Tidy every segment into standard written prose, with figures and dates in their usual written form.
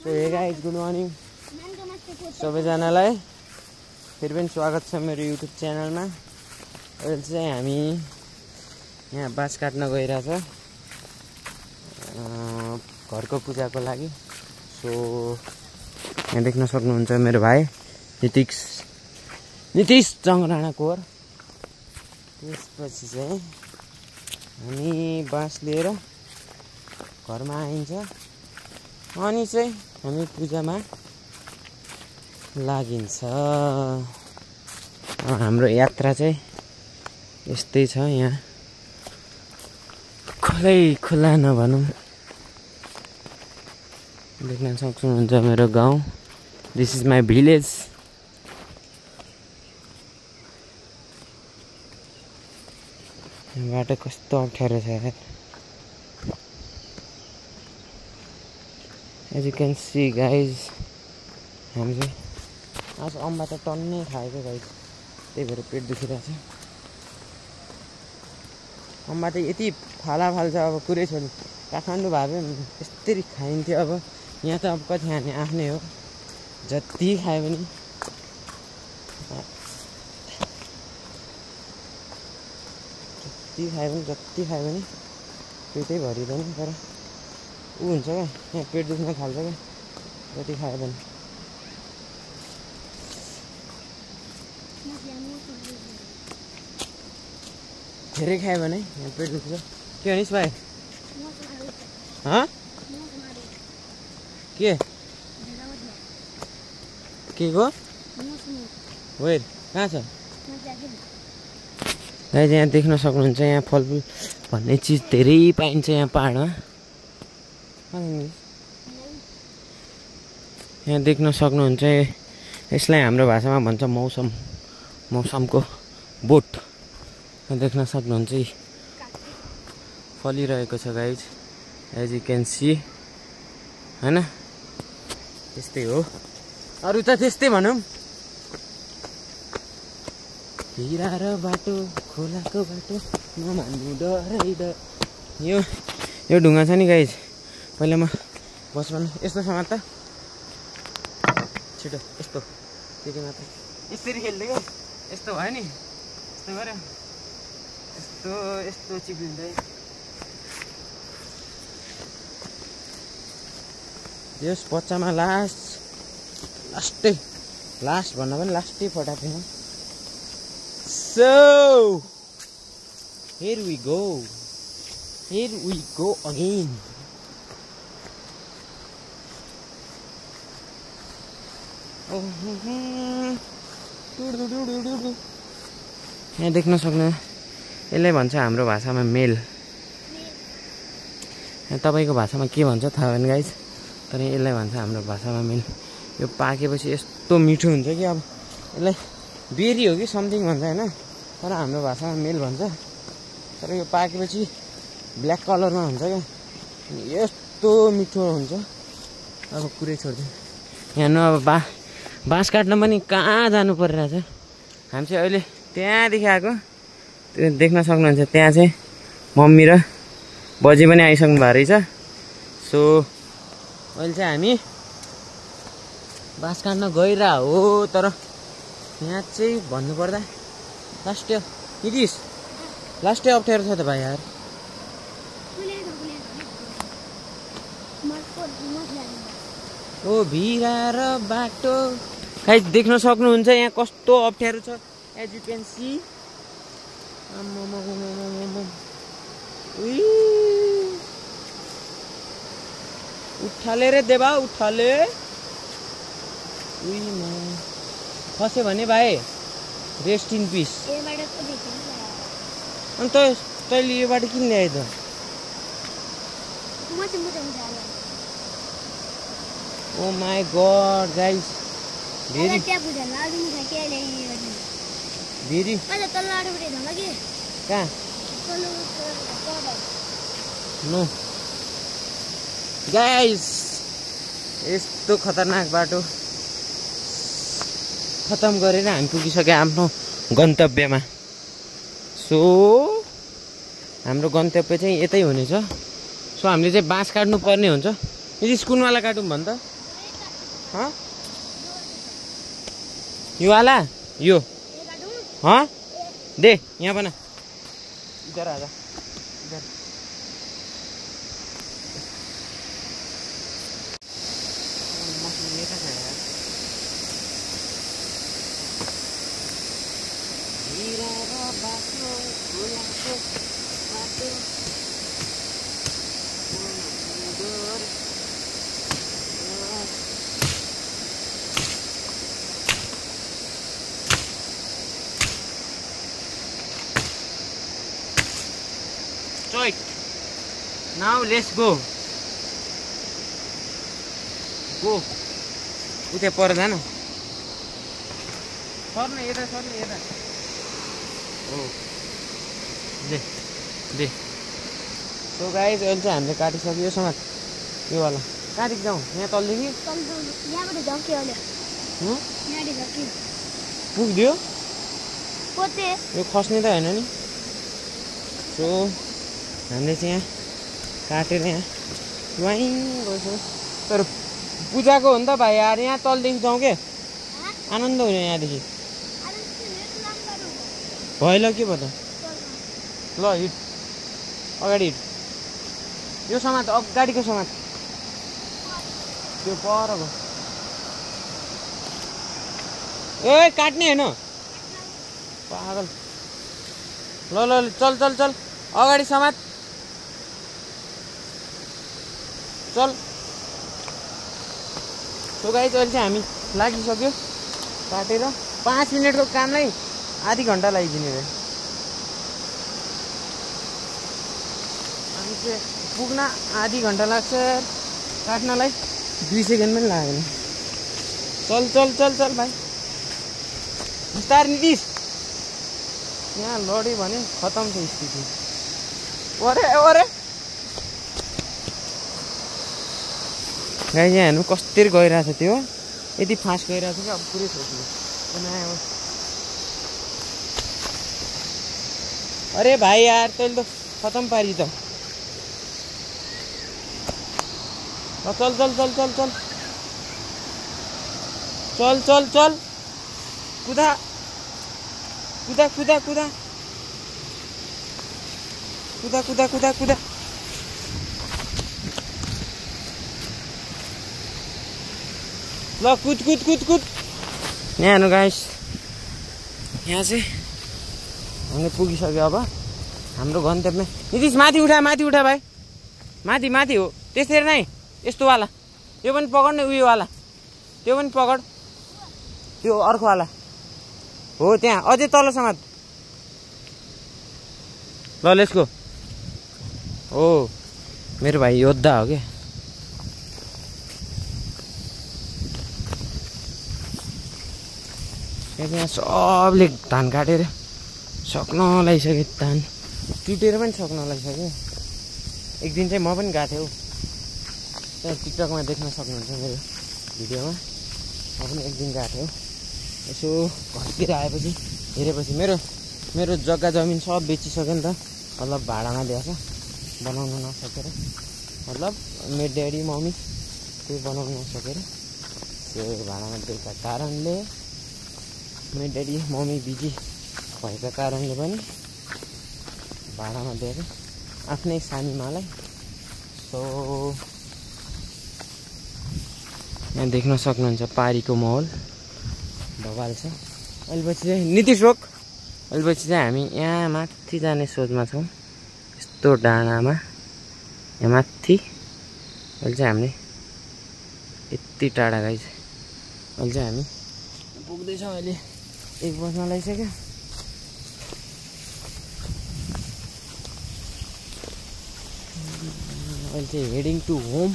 So hey guys good morning सबैजनालाई फेरि पनि स्वागत छ मेरो युट्युब च्यानलमा। अहिले चाहिँ हामी यहाँ बाँस काट्न गइरहेछ घरको पूजाको लागि। सो यहाँ देख्न सक्नुहुन्छ मेरो भाइ नीतिश जङ्गराणा कोर। त्यसपछि चाहिँ हामी बाँस लिएर घरमा आइन्छ अनि चाहिँ हामी पूजामा लागिन्छ। हाम्रो यात्रा चाहिँ यस्तै छ। यहाँ खुला नभनौँ, देख्न सक्नुहुन्छ मेरो गाउँ। This is my village. बाटो कस्तो अप्ठ्यारो छ यार। As you can see guys, हामी चाहिँ आज अम्बा त टन्नै खाएको गाइज, त्यही भएर पेट दुखिरहेको छ। अम्बा त यति फाल्छ अब कुरै छोड्नु। काठमाडौँ भए पनि यस्तरी खाइन्थ्यो। अब यहाँ त अब कति खाने आफ्नै हो, जति खायो भने जति खायो भने पेटै भरिँदैन। तर ऊ हुन्छ क्या, यहाँ पेट दुख्न थाल्छ क्या जति खायो भने। धेरै खायो भने यहाँ पेट दुख्छ। के भनिस् भाइ? के को वेट कहाँ छ? गाइज यहाँ देख्न सक्नुहुन्छ, यहाँ फलफुल भन्ने चिज धेरै पाइन्छ यहाँ पहाडमा। यहाँ देख्न सक्नुहुन्छ, यसलाई हाम्रो भाषामा भन्छ मौसमको बोट। देख्न सक्नुहुन्छ फलिरहेको छ guys, as you can see हैन। त्यस्तै हो, अरू त त्यस्तै भनौँ। हिरा र बाटो खोलाको बाटो नमान्नु डराइद। यो ढुङ्गा छ नि गाइज, पहिला म बचपन यस्तो समात त छिटो यस्तो त्यति मात्र यसरी खेल्दै क्या। यस्तो भयो नि, यस्तो गऱ्यो, यस्तो चिप्लिँदै। यस बच्चामा लास्ट भन्दा पनि लास्टै फटाएको थिएन। So here we go again. यहाँ देख्न सक्नु, यसलाई भन्छ हाम्रो भाषामा मेल। तपाईँको भाषामा के भन्छ थाहा भएन गाइज, तर यसलाई भन्छ हाम्रो भाषामा मेल। यो पाकेपछि यस्तो मिठो हुन्छ कि अब यसलाई बेरी हो कि समथिङ भन्छ होइन, तर हाम्रो भाषामा मेल भन्छ। तर यो पाकेपछि ब्ल्याक कलरमा हुन्छ क्या, यस्तो मिठो हुन्छ। अब कुरै छोड्दिउँ। यहाँ न अब बाँस काट्न पनि कहाँ जानु परिरहेछ। हामी चाहिँ अहिले त्यहाँदेखि आएको, त्यो देख्न सक्नुहुन्छ। त्यहाँ चाहिँ मम्मी र बजे पनि आइसक्नु भएको रहेछ। सो अहिले चाहिँ हामी बाँस काट्न गइरह हो। तर यहाँ चाहिँ भन्नुपर्दा लास्टै अप्ठ्यारो छ त भाइ यार। ओ भिरा र बाटो खै देख्न सक्नुहुन्छ यहाँ कस्तो अप्ठ्यारो छ, एज यु क्यान सी। उठाले रे देवा उठाले। फस्यो भने भाइ रेस्ट इन पिस। अनि तैँले यो बाटो किन ल्याए त? ओ माई गॉड गाइस, भेरी कहाँ नो गाइस, यस्तो खतरनाक बाटो खत्म गरेर हामी पुगिसक्यो आफ्नो गन्तव्यमा। सो हाम्रो गन्तव्य चाहिँ यतै हुनेछ। सो हामीले चाहिँ बाँस काट्नु पर्ने हुन्छ। यदि स्कुलवाला काटौँ भन् त हाँ यो वाला यो हाँ दे यहाँ बना इधर आजा इधर Choit. Now let's go. Go. उते पर्दैन सर्ने यता सर्ने यता हो दे दे सो गाइस अहिले चाहिँ हामीले काटिसक्यो समात यो वाला काटिक जाउँ यहाँ तलदेखि यहाँबाट झक्यो अहिले यहाँबाट झक्यो पुग्दियो पोते यो खस्ने त हैन नि सो हामीले चाहिँ यहाँ काटेर यहाँ वाइ गयो तर पूजाको हो नि त भाइ यार यहाँ तलदेखि जाउँ के आनन्द हुने यहाँदेखि भयो ल के भयो त ल हिट अगाडि हिट यो समात अगाडिको समात त्यो परको ए काट्ने होइन पागल ल ल चल चल चल अगाडि समात चल सो गाइस अहिले चाहिँ हामी लागिसक्यो काटेर 5 मिनटको कामलाई आधी घन्टा लगाइदिने रे हामी चाहिँ पुग्न आधी घन्टा लाग्छ काट्नलाई 2 सेकेन्ड पनि लाग्दैन चल चल चल चल भाइ बिस्तार नीतिश यहाँ लड्यो भने खतम छ स्थिति अरे अरे गाई यहाँ हेर्नु कस्तरी गइरहेछ त्यो यति फास्ट गइरहेछ कि अब पुरै छोड्नु अरे भाइ यार तैँले त खतम पारी त चल चल चल चल चल चल चल चल कुदा कुदा कुदा कुदा कुदा कुदा कुदा कुदा ल कुद कुद कुद कुद यहाँ हेर्नु गाइस यहाँ चाहिँ हामीले पुगिसक्यो अब हाम्रो गन्तव्य नीतिश माथि उठा भाइ माथि माथि हो त्यसरी नै यस्तो वाला यो पनि पकड्ने उयो वाला त्यो पनि पकड त्यो अर्को वाला हो त्यहाँ अझै तलसम्म ल लेट्स गो हो मेरो भाइ योद्धा हो क्या यहाँ सबले धान काटेर सक्न लागिसक्यो धान टुटेर पनि सक्न लागिसक्यो एक दिन चाहिँ म पनि गएको थिएँ हौ त्यहाँ टिकटकमा देख्न सक्नुहुन्छ मेरो भिडियोमा म पनि एक दिन गएको थिएँ यसो घरतिर आएपछि हेरेपछि मेरो जग्गा जमिन सब बेचिसक्यो नि त मतलब भाडामा ल्याएको बनाउन नसकेर मतलब मेरो ड्याडी मम्मी त्यो बनाउन नसकेर त्यो भाडामा दिएका कारणले मेरो ड्याडी मम्मी बिजी भएका कारणले पनि भाडामा दिएर आफ्नै सानीमालाई सो यहाँ देख्न सक्नुहुन्छ पारीको माहौल बवाल छ अहिले पछि चाहिँ नीतिश रोक अहिले पछि चाहिँ हामी यहाँ माथि जाने सोचमा छौँ यस्तो डाँडामा यहाँ माथि अहिले चाहिँ हामीले यति टाढा गाइस अहिले चाहिँ हामी पुग्दैछौँ अहिले 1 बज्न लागिसक्यो अहिले चाहिँ heading to home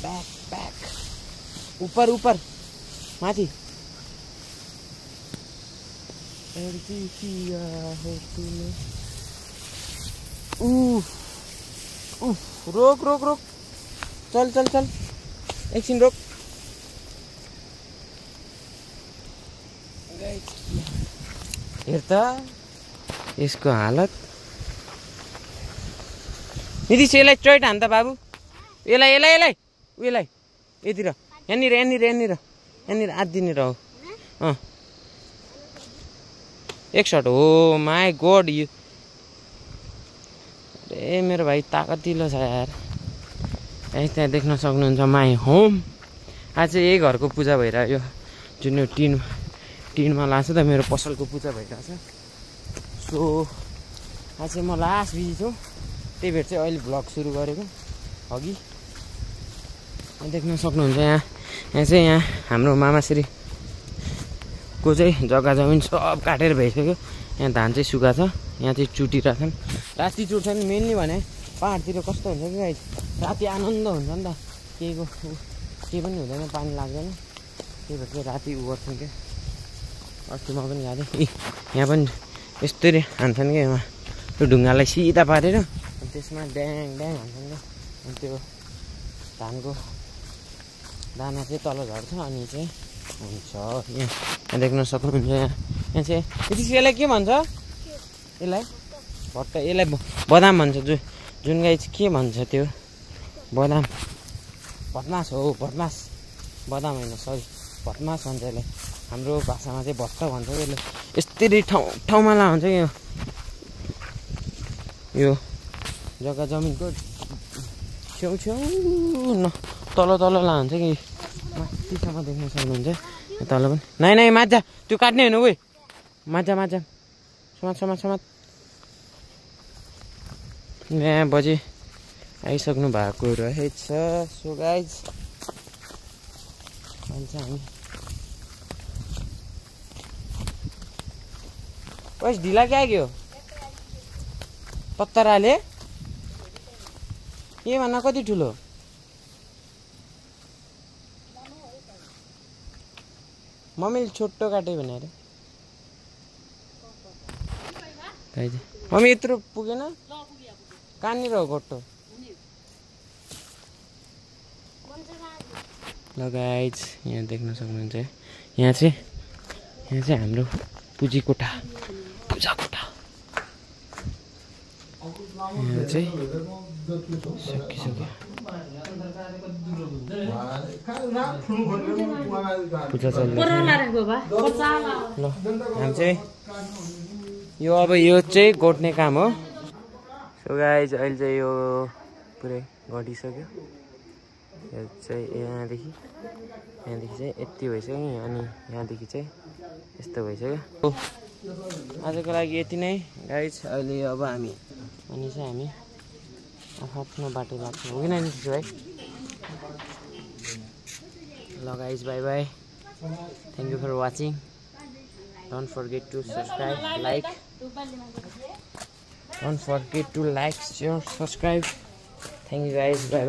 back back ऊपर ऊपर माथि रोक रोक रोक चल चल चल एकछिन रोक हेर त यसको हालत नीतिश यसलाई चोइट हान त बाबु यसलाई यसलाई यसलाई उयोलाई यतिर यहाँनिर आदिनिर हो एक सर्ट हो माई गॉड यो अरे मेरो भाइ ताकतिलो छ यार त्यहाँ देख्न सक्नुहुन्छ माई होम आज चाहिँ यही घरको पूजा भइरहेको यो जुन यो टिनमा लाग्छ त मेरो पसलको पूजा भइरहेको छ सो आज चाहिँ म लास्ट बिजी छु त्यही भएर चाहिँ अहिले भ्लग सुरु गरेको अघि देख्न सक्नुहुन्छ यहाँ हाम्रो मामाश्रीको चाहिँ जग्गा जमिन सब काटेर भइसक्यो यहाँ धान चाहिँ सुक्खा छ यहाँ चाहिँ चुटिरहेछन् राति चुट्छन् मेनली भने पाहाडतिर कस्तो हुन्छ कि गाइस राति आनन्द हुन्छ नि त केही पनि हुँदैन पानी लाग्दैन त्यही भएर चाहिँ राति उ गर्छन् क्या अस्ति म पनि गएको थिएँ यहाँ पनि यस्तरी हान्छन् क्या यहाँ त्यो ढुङ्गालाई सिधा पारेर अनि त्यसमा ड्याङ हान्छन् क्या अनि त्यो धानको दाना चाहिँ तल झर्छ अनि चाहिँ हुन्छ यहाँ देख्न सक्नुहुन्छ यहाँ चाहिँ यसलाई के भन्छ यसलाई भट्ट यसलाई बदाम भन्छ जुन गाई चाहिँ के भन्छ त्यो बदाम भटमास हो भटमास बदाम होइन सरी भटमास भन्छ यसलाई हाम्रो भाषामा चाहिँ भट्ट भन्छ यसले यस्तरी ठाउँमा ला हुन्छ यो जग्गा जमिनको छेउ न तल ला हुन्छ कि माथिसम्म देख्न सक्नुहुन्छ तल पनि नाइ माजा त्यो काट्ने होइन उयो माजा समाज यहाँ बजी आइसक्नु भएको रहेछ सो गाइज भन्छ हामी ओइ ढिला क्या गयो पत्तराले के भन्न कति ठुलो मम्मीले छोटो काटे भनेर मम्मी यत्रो पुगेन कहाँनिर हो गोटो ल गाइज यहाँ देख्न सक्नुहुन्छ यहाँ चाहिँ हाम्रो पूजा कोठा यहाँ चाहिँ सकिसक्यो पूजा चल्दैछ ल हामी चाहिँ यो चाहिँ गोड्ने काम हो सो गाइज अहिले चाहिँ यो पुरै गडिसक्यो यो चाहिँ यहाँदेखि चाहिँ यति भइसक्यो अनि यहाँदेखि चाहिँ यस्तो भइसक्यो आजको लागि यति नै गाइज अहिले अब हामी आफ्नो बाटो लाग्छौँ हो कि नानी भाइ ल guys bye bye thank you for watching don't forget to subscribe like Don't forget to like, share, subscribe. Thank you guys. Bye bye.